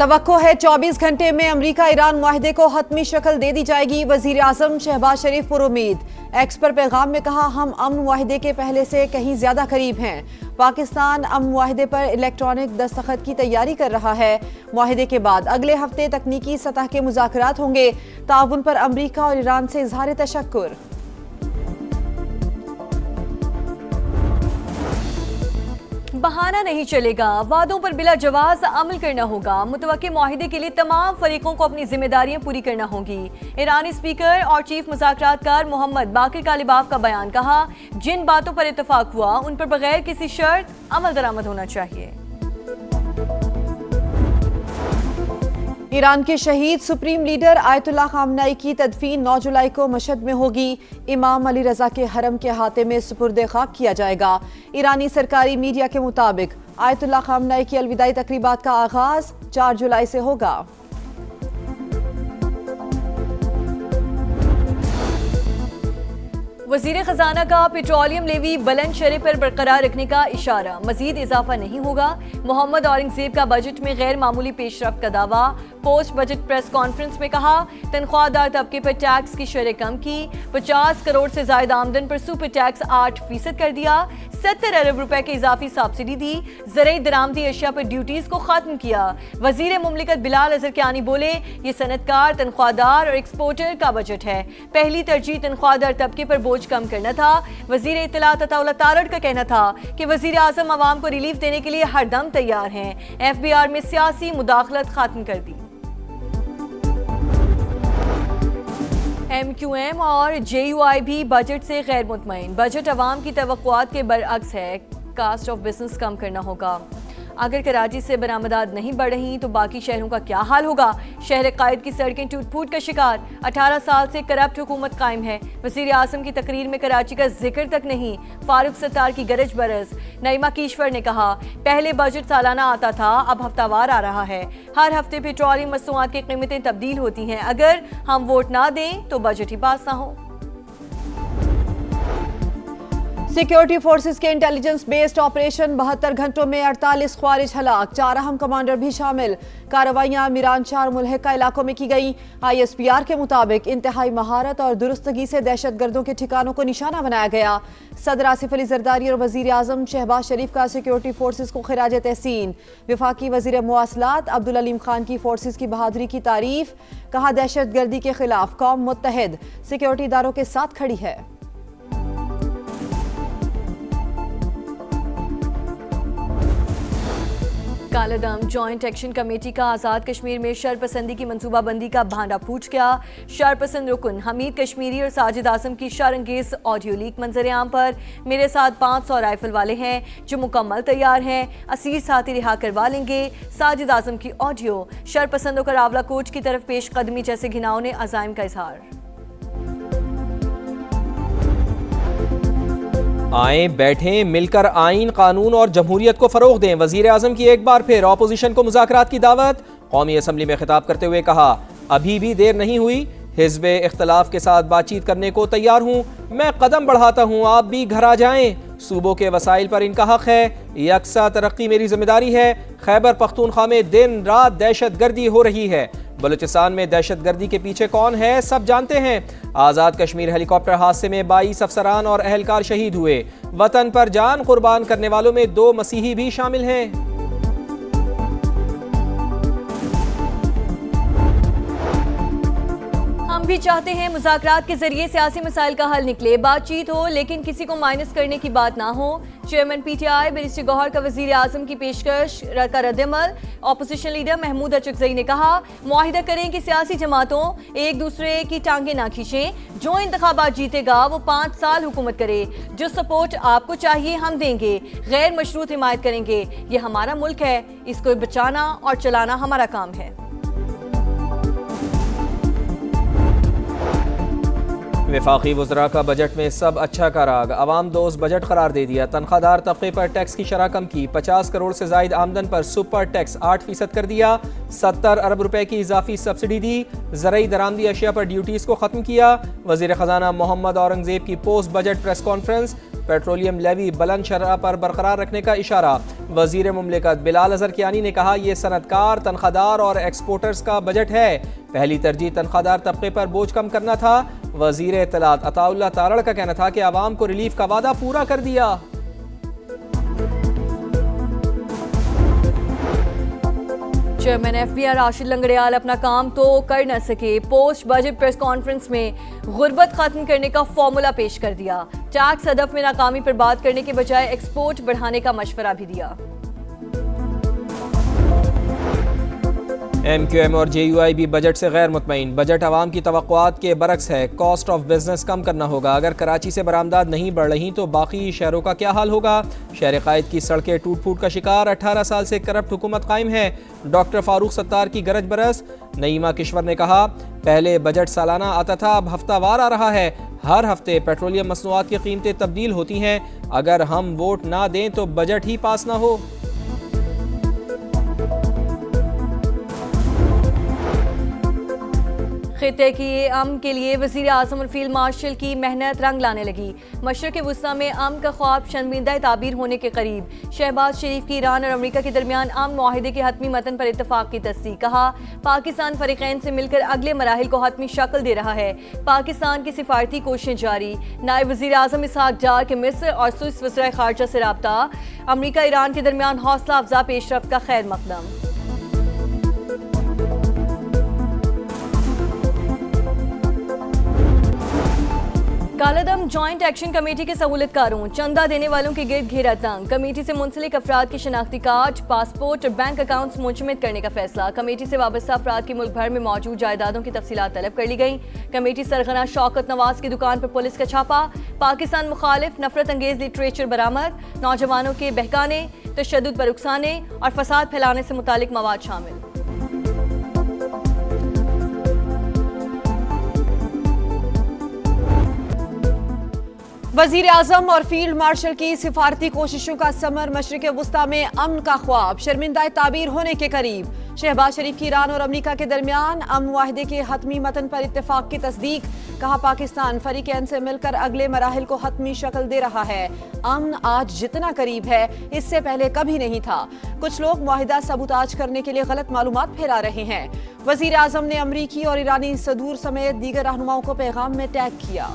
तवक्को है 24 घंटे में अमरीका ईरान मुआहदे को हतमी शक्ल दे दी जाएगी। वजीर आजम शहबाज शरीफ पुरुमीद। एक्स पर पैगाम में कहा, हम अमन मुआहदे के पहले से कहीं ज्यादा करीब हैं। पाकिस्तान अमन मुआहदे पर इलेक्ट्रॉनिक दस्तखत की तैयारी कर रहा है। मुआहदे के बाद अगले हफ्ते तकनीकी सतह के मुज़ाकरात होंगे। ताउन पर अमरीका और ईरान से इजहार तशक्कुर। बहाना नहीं चलेगा, वादों पर बिला जवाज अमल करना होगा। मुतवक्के मुआहिदे के लिए तमाम फरीकों को अपनी जिम्मेदारियां पूरी करना होगी। ईरानी स्पीकर और चीफ मुज़ाकरातकार मोहम्मद बाकिर कालिबाफ का बयान। कहा, जिन बातों पर इत्तफाक हुआ उन पर बगैर किसी शर्त अमल दरामद होना चाहिए। ईरान के शहीद सुप्रीम लीडर आयतुल्लाह खामनाई की तदफीन 9 जुलाई को मशहद में होगी। इमाम अली रजा के हरम के अहाते में सुपुर्द खाक किया जाएगा। ईरानी सरकारी मीडिया के मुताबिक आयतुल्लाह खामनाई की अलविदाई तकरीबात का आगाज 4 जुलाई से होगा। वजीर खजाना का पेट्रोलियम लेवी बुलंद शरह पर बरकरार रखने का इशारा, मजीद इजाफा नहीं होगा। मोहम्मद औरंगजेब का बजट में गैर मामूली पेशरफ्त का दावा। पोस्ट बजट प्रेस कॉन्फ्रेंस में कहा, तनख्वाहदार तबके पर टैक्स की शरह कम की। 50 करोड़ से ज्यादा आमदन पर सुपर टैक्स 8% कर दिया। 70 अरब रुपए की इजाफी सब्सिडी दी। ज़राई दरामदी अशिया पर ड्यूटीज को खत्म किया। वजीर मुमलिकत बिलाल अज़रकियानी बोले, ये सनतकार, तनख्वाहदार और एक्सपोर्टर का बजट है। पहली तरजीह तनख्वाहदार तबके पर बोझ कम करना था। वजीर इत्तलात अताउल्लाह तारड़ का कहना था कि वजीर आजम अवाम को रिलीफ देने के लिए हरदम तैयार हैं। FBI में सियासी मुदाखलत खत्म कर दी। MQM और JUI भी बजट से गैर मुतमईन। बजट अवाम की तवक्कुआत के बरअक्स है। कास्ट ऑफ बिजनेस कम करना होगा। अगर कराची से बरामदात नहीं बढ़ रही तो बाकी शहरों का क्या हाल होगा। शहर कायद की सड़कें टूट फूट का शिकार। 18 साल से करप्ट हुकूमत कायम है। वजीर आजम की तकरीर में कराची का जिक्र तक नहीं। फारूक सत्तार की गरज बरस। नईमा कीश्वर ने कहा, पहले बजट सालाना आता था, अब हफ्तावार आ रहा है। हर हफ्ते पेट्रोलियम मसनूआत की कीमतें तब्दील होती हैं। अगर हम वोट ना दें तो बजट ही पास ना हो। सिक्योरिटी फोर्सेस के इंटेलिजेंस बेस्ड ऑपरेशन 72 घंटों में 48 ख्वारिज हलाक, 4 अहम कमांडर भी शामिल। कार्रवाइयां मीरानशाह और मुल्हिका इलाकों में की गई। ISPR के मुताबिक इंतहाई महारत और दुरुस्तगी से दहशतगर्दों के ठिकानों को निशाना बनाया गया। सदर आसिफ अली जरदारी और वजीर आजम शहबाज शरीफ का सिक्योरिटी फोर्सेस को खिराज तहसीन। वफाकी वजीर मुवासलात अब्दुल अलीम खान की फोर्सेस की बहादुरी की तारीफ। कहा, दहशतगर्दी के खिलाफ कौम मुत्तहिद सिक्योरिटी इदारों के साथ खड़ी है। कालादम जॉइंट एक्शन कमेटी का आज़ाद कश्मीर में शरपसंदी की मनसूबाबंदी का भांडा फूट गया। शरपसंद रुकन हमीद कश्मीरी और साजिद आजम की शरंगेज ऑडियो लीक मंजर आम पर। मेरे साथ 500 राइफल वाले हैं जो मुकम्मल तैयार हैं, असीर साथी रिहा करवा लेंगे। साजिद आजम की ऑडियो। शरपसंदों का रावला कोच की तरफ पेश कदमी जैसे घिनौने अज़ाइम का इजहार। आए बैठें, मिलकर आइन, कानून और जमहूरियत को फरोग दें। वजीर आजम की एक बार फिर ऑपोजिशन को मुज़ाकरात की दावत। कौमी असम्बली में खिताब करते हुए कहा, अभी भी देर नहीं हुई, हिज़्ब इख्तलाफ के साथ बातचीत करने को तैयार हूँ। मैं कदम बढ़ाता हूँ, आप भी घर आ जाएं। सूबों के वसाइल पर इनका हक है, यकसा तरक्की मेरी जिम्मेदारी है। खैबर पख्तूनख्वा में दिन रात दहशत गर्दी हो रही है। बलूचिस्तान में दहशत गर्दी के पीछे कौन है सब जानते हैं। आज़ाद कश्मीर हेलीकॉप्टर हादसे में 22 अफसरान और अहलकार शहीद हुए। वतन पर जान कुर्बान करने वालों में 2 मसीही भी शामिल हैं। हम भी चाहते हैं मुज़ाकरात के जरिए सियासी मसाइल का हल निकले, बातचीत हो लेकिन किसी को माइनस करने की बात ना हो। चेयरमैन PTI बैरिस्टर गौहर का वजीर आजम की पेशकश का रद्दअमल। ऑपोजिशन लीडर महमूद अचकजई ने कहा, मुआहिदा करें कि सियासी जमातों एक दूसरे की टांगे ना खींचें। जो इंतखाबात जीतेगा वो 5 साल हुकूमत करे। जो सपोर्ट आपको चाहिए हम देंगे, गैर मशरूत हिमायत करेंगे। ये हमारा मुल्क है, इसको बचाना और चलाना हमारा काम है। वफाकी वज़रा का बजट में सब अच्छा का राग, अवाम दोस्त बजट करार दे दिया। तनख्वाहदार तबके पर टैक्स की शरह कम की। 50 करोड़ से जायद आमदन पर सुपर टैक्स 8% कर दिया। 70 अरब रुपए की इजाफी सब्सिडी दी। ज़राई दरामदी अशिया पर ड्यूटीज़ को ख़त्म किया। वज़ीर ख़जाना मोहम्मद औरंगजेब की post budget press conference. Petroleum levy बुलंद शरह पर बरकरार रखने का इशारा। वजीर मुमलिकत बिलाल अजहर कियानी ने कहा, यह सनतकार, तनख्वाहदार और एक्सपोर्टर्स का बजट है। पहली तरजीह तनख्वाहदार तबके पर बोझ कम करना था। वजीर इत्तलात अताउल्लाह तारड़ का कहना था कि आवाम को रिलीफ का वादा पूरा कर दिया। चेयरमैन FBI राशिद लंगड़ियाल अपना काम तो कर न सके, पोस्ट बजट प्रेस कॉन्फ्रेंस में गुर्बत खत्म करने का फॉर्मूला पेश कर दिया। टैक्स हदफ में नाकामी पर बात करने के बजाय एक्सपोर्ट बढ़ाने का मशवरा भी दिया। MQM और JUI भी बजट से गैर मुतमईन। बजट अवाम की तवक्कुआत के बरक्स है। कॉस्ट ऑफ बिजनेस कम करना होगा। अगर कराची से बरामदात नहीं बढ़ रही तो बाकी शहरों का क्या हाल होगा। शहर कायद की सड़कें टूट फूट का शिकार। 18 साल से करप्ट हुकूमत कायम है। डॉक्टर फारूक सत्तार की गरज बरस। नईमा किश्वर ने कहा, पहले बजट सालाना आता था, अब हफ्तावार आ रहा है। हर हफ्ते पेट्रोलियम मसनूआत की कीमतें तब्दील होती हैं। अगर हम वोट ना दें तो बजट ही पास ना हो। खिते की अमन के लिए वज़ीर आज़म और फील्ड मार्शल की मेहनत रंग लाने लगी। मशरक़ वुस्ता में अमन का ख्वाब शर्मिंदा ताबीर होने के करीब। शहबाज शरीफ की ईरान और अमेरिका के दरमियान अमन मुआहिदे के हतमी मतन पर इत्तफाक की तस्दीक। कहा, पाकिस्तान फरीक़ैन से मिलकर अगले मराहिल को हतमी शक्ल दे रहा है। पाकिस्तान की सिफारती कोशिशें जारी। नायब वज़ीर आज़म इसहाक डार के मिस्र और स्विस वज़ीर ख़ारजा से रब्ता। अमेरिका ईरान के दरमियान हौसला अफजा पेशरफ्त का खैर मकदम। कालादम जॉइंट एक्शन कमेटी के सहूलतकारों चंदा देने वालों के गिर्द घेरा तंग। कमेटी से मुंसलिक अफराद के शनाख्ती कार्ड, पासपोर्ट और बैंक अकाउंट्स मुंजमद करने का फैसला। कमेटी से वाबस्ता अफराद की मुल्क भर में मौजूद जायदादों की तफसीलात तलब कर ली गई। कमेटी सरगना शौकत नवाज की दुकान पर पुलिस का छापा। पाकिस्तान मुखालिफ नफरत अंगेज लिटरेचर बरामद। नौजवानों के बहकाने, तशद्दुद पर उकसाने और फसाद फैलाने से मुतालिक मवाद शामिल। वजीर आजम और फील्ड मार्शल की सिफारती कोशिशों का समर। मशरिक वुस्ता में अमन का ख्वाब शर्मिंदा ताबीर होने के करीब। शहबाज शरीफ की ईरान और अमेरिका के दरमियान अमन मुआहिदे के हतमी मतन पर इत्तेफाक की तस्दीक। कहा, पाकिस्तान फरीक़ैन से मिलकर अगले मराहिल को हतमी शक्ल दे रहा है। अमन आज जितना करीब है इससे पहले कभी नहीं था। कुछ लोग मुआहिदा सबूताज करने के लिए गलत मालूमात फैला रहे हैं। वजीर आजम ने अमरीकी और ईरानी सदूर समेत दीगर रहनुमाओं को पैगाम में टैग किया।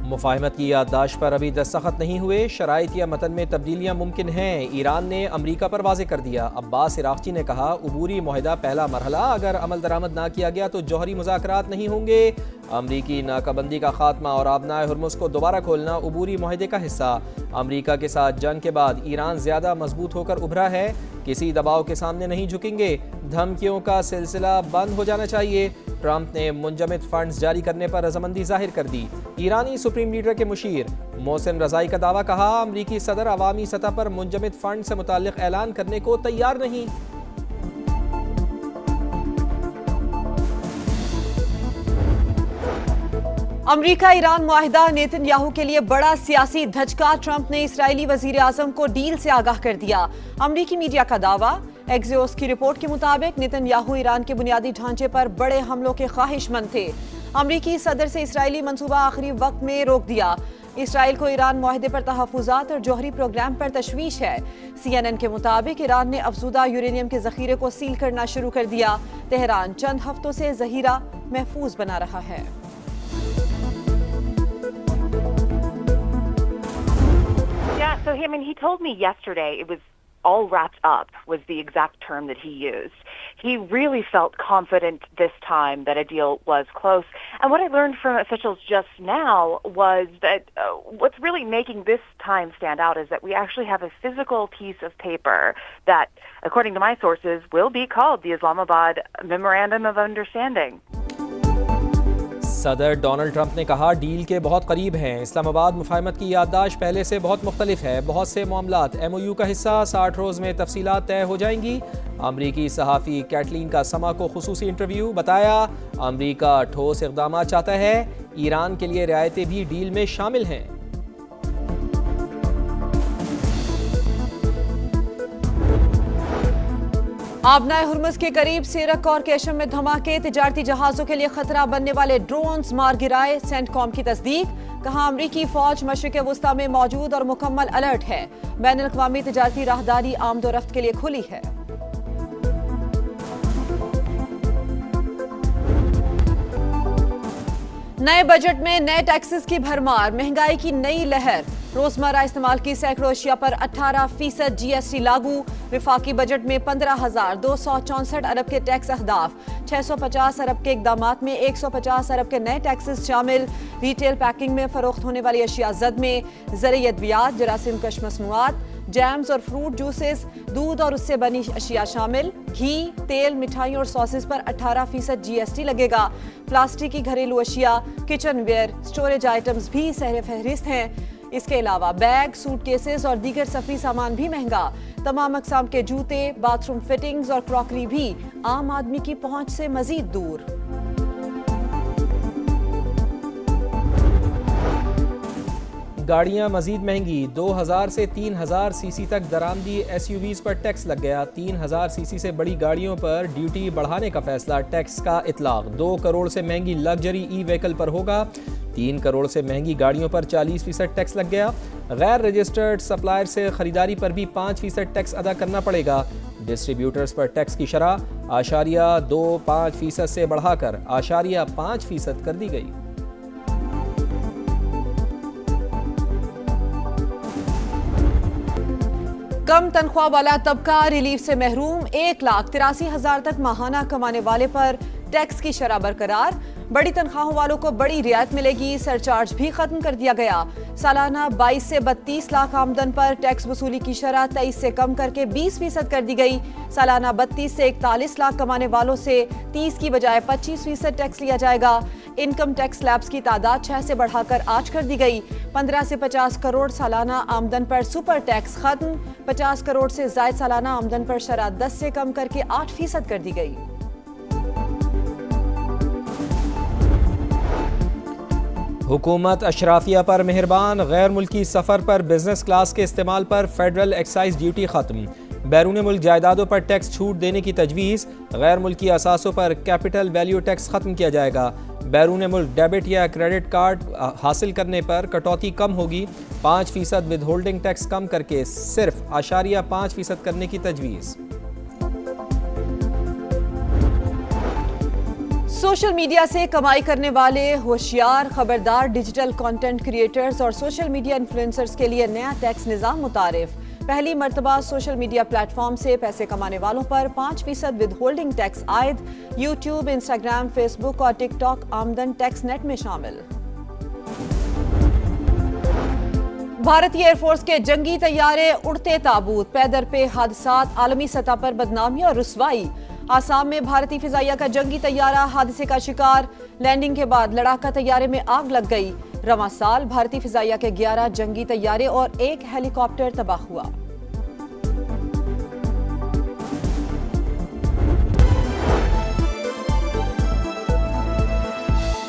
मुफाहमत की याददाश्त पर अभी दस्तखत नहीं हुए। शराइत या मतन में तब्दीलियाँ मुमकिन हैं। ईरान ने अमरीका पर वाज़े कर दिया। अब्बास इराक़ची ने कहा, उबूरी मुआहिदा पहला मरहला, अगर अमल दरामद ना किया गया तो जौहरी मुज़ाकरात नहीं होंगे। अमरीकी नाकाबंदी का खात्मा और आबनाए हुर्मुज़ को दोबारा खोलना उबूरी मुआहिदे का हिस्सा। अमरीका के साथ जंग के बाद ईरान ज़्यादा मजबूत होकर उभरा है। किसी दबाव के सामने नहीं झुकेंगे। धमकियों का सिलसिला बंद हो जाना चाहिए। ट्रंप ने मुंजमद फंड्स जारी करने पर रजामंदी जाहिर कर दी। ईरानी सुप्रीम लीडर के मुशीर मोहसिन रज़ाई का दावा। कहा, अमरीकी सदर अवामी सतह पर मुंजमद फंड से मुताल्लिक ऐलान करने को तैयार नहीं। अमरीका ईरान मुआहिदा नेतन्याहू के लिए बड़ा सियासी धचका। ट्रंप ने इस्राएली वजीर आजम को डील से आगाह कर दिया। अमरीकी मीडिया का दावा। एक्सियोस की रिपोर्ट के मुताबिक नेतन्याहू ईरान के बुनियादी ढांचे पर बड़े हमलों के ख्वाहिशमंद थे। अमरीकी सदर से इसराइली मंसूबा आखिरी वक्त में रोक दिया। इसराइल को ईरान मुआहिदे पर तहफ़्फ़ुज़ात और जौहरी प्रोग्राम पर तशवीश है। CNN के मुताबिक ईरान ने अफज़ूदा यूरेनियम के ज़ख़ीरे को सील करना शुरू कर दिया। तेहरान चंद हफ्तों से ज़ख़ीरा महफूज बना रहा है। Yeah, so he told me yesterday it was all wrapped up, was the exact term that he used. He really felt confident this time that a deal was close. And what I learned from officials just now was that what's really making this time stand out is that we actually have a physical piece of paper that, according to my sources, will be called the Islamabad Memorandum of Understanding. सदर Donald Trump ने कहा, deal के बहुत करीब हैं। इस्लामाबाद मुफाहमत की याददाश्त पहले से बहुत मुख्तलिफ है। बहुत से मामलात MOU का हिस्सा 60 रोज़ में तफसीलात तय हो जाएंगी। अमरीकी सहाफ़ी कैटलीन का समा को खुसूसी इंटरव्यू। बताया, अमरीका ठोस इक़दामात चाहता है। ईरान के लिए रियायतें भी डील में शामिल हैं। आबनाए हुर्मुज़ के करीब सीरक और केशम में धमाके, तिजारती जहाजों के लिए खतरा बनने वाले ड्रोन्स मार गिराए, सेंटकॉम की तस्दीक। कहा अमरीकी फौज मशरिक़ वुस्ता में मौजूद और मुकम्मल अलर्ट है। बैनुल-अक़वामी तिजारती राहदारी आमदोरफ्त के लिए खुली है। नए बजट में नए टैक्सेस की भरमार, महंगाई की नई लहर। रोजमर्रा इस्तेमाल की सैकड़ों अशिया पर 18% GST लागू। विफाकी बजट में 15,264 अरब के टैक्स अहदाफ, 650 अरब के इकदामात में 150 अरब के नए टैक्सेस शामिल। रिटेल पैकिंग में फरोख्त होने वाली अशिया जद में ज़रिए अद्वियात, जरासीम कश मसनूआत, जैम्स और फ्रूट जूसेस, दूध और उससे बनी अशिया शामिल। घी, तेल, मिठाई और सॉसेस पर 18% GST लगेगा। प्लास्टिक की घरेलू अशिया, किचन वेयर, स्टोरेज आइटम्स भी सहरे फहरिस्त हैं। इसके अलावा बैग, सूटकेसेस और दीगर सफरी सामान भी महंगा। तमाम अक़साम के जूते, बाथरूम फिटिंग्स और क्रॉकरी भी आम आदमी की पहुंच से मजीद दूर। गाड़ियां मजीद महंगी, 2000 से 3000 सीसी तक दरामदी SUVs पर टैक्स लग गया। 3000 सीसी से बड़ी गाड़ियों पर ड्यूटी बढ़ाने का फैसला, टैक्स का इतलाक। 2 करोड़ से महंगी लग्जरी ई-व्हीकल पर होगा। 3 करोड़ से महंगी गाड़ियों पर 40% टैक्स लग गया। गैर रजिस्टर्ड सप्लायर से खरीदारी पर भी 5% टैक्स अदा करना पड़ेगा। डिस्ट्रीब्यूटर्स पर टैक्स की शरह 0.25% से बढ़ाकर 0.5% कर दी गई। कम तनख्वाह वाला तबका रिलीफ से महरूम, 1,83,000 तक माहाना कमाने वाले पर टैक्स की शरह बरकरार। बड़ी तनख्वाहों वालों को बड़ी रियायत मिलेगी, सरचार्ज भी खत्म कर दिया गया। सालाना 22 से 32 लाख आमदन पर टैक्स वसूली की शरह 23 से कम करके 20% कर दी गई। सालाना 32 से 41 लाख कमाने वालों से 30 की बजाय 25% टैक्स लिया जाएगा। इनकम टैक्स स्लैब्स की तादाद 6 से बढ़ाकर 8 कर दी गई। 15 से 50 करोड़ सालाना आमदन पर सुपर टैक्स खत्म। 50 करोड़ से जायद सालाना आमदन पर शरह 10 से कम करके 8% कर दी गई। हुकूमत अशराफिया पर मेहरबान, गैर मुल्की सफ़र पर बिजनेस क्लास के इस्तेमाल पर फेडरल एक्साइज ड्यूटी खत्म। बैरून मुल्क जायदादों पर टैक्स छूट देने की तजवीज़। गैर मुल्की असासों पर कैपिटल वैल्यू टैक्स खत्म किया जाएगा। बैरून मुल्क डेबिट या क्रेडिट कार्ड हासिल करने पर कटौती कम होगी। 5% विद होल्डिंग टैक्स कम करके सिर्फ 0.5% करने की तजवीज़। सोशल मीडिया से कमाई करने वाले होशियार खबरदार डिजिटल कंटेंट क्रिएटर्स और सोशल मीडिया इन्फ्लुएंसर्स के लिए नया टैक्स निज़ाम मुतारिफ। पहली मर्तबा सोशल मीडिया प्लेटफॉर्म से पैसे कमाने वालों पर 5% विद होल्डिंग टैक्स आयद। यूट्यूब, इंस्टाग्राम, फेसबुक और टिकटॉक आमदन टैक्स नेट में शामिल। भारतीय एयरफोर्स के जंगी तैयारे उड़ते ताबूत, पैदर पे हादसात, आलमी सतह पर बदनामी और रुसवाई। आसाम में भारतीय फिजाइया का जंगी तैयारा हादसे का शिकार, लैंडिंग के बाद लड़ाका तैयारे में आग लग गई। रवां साल भारतीय फिजाइया के 11 जंगी तैयारे और 1 हेलीकॉप्टर तबाह हुआ।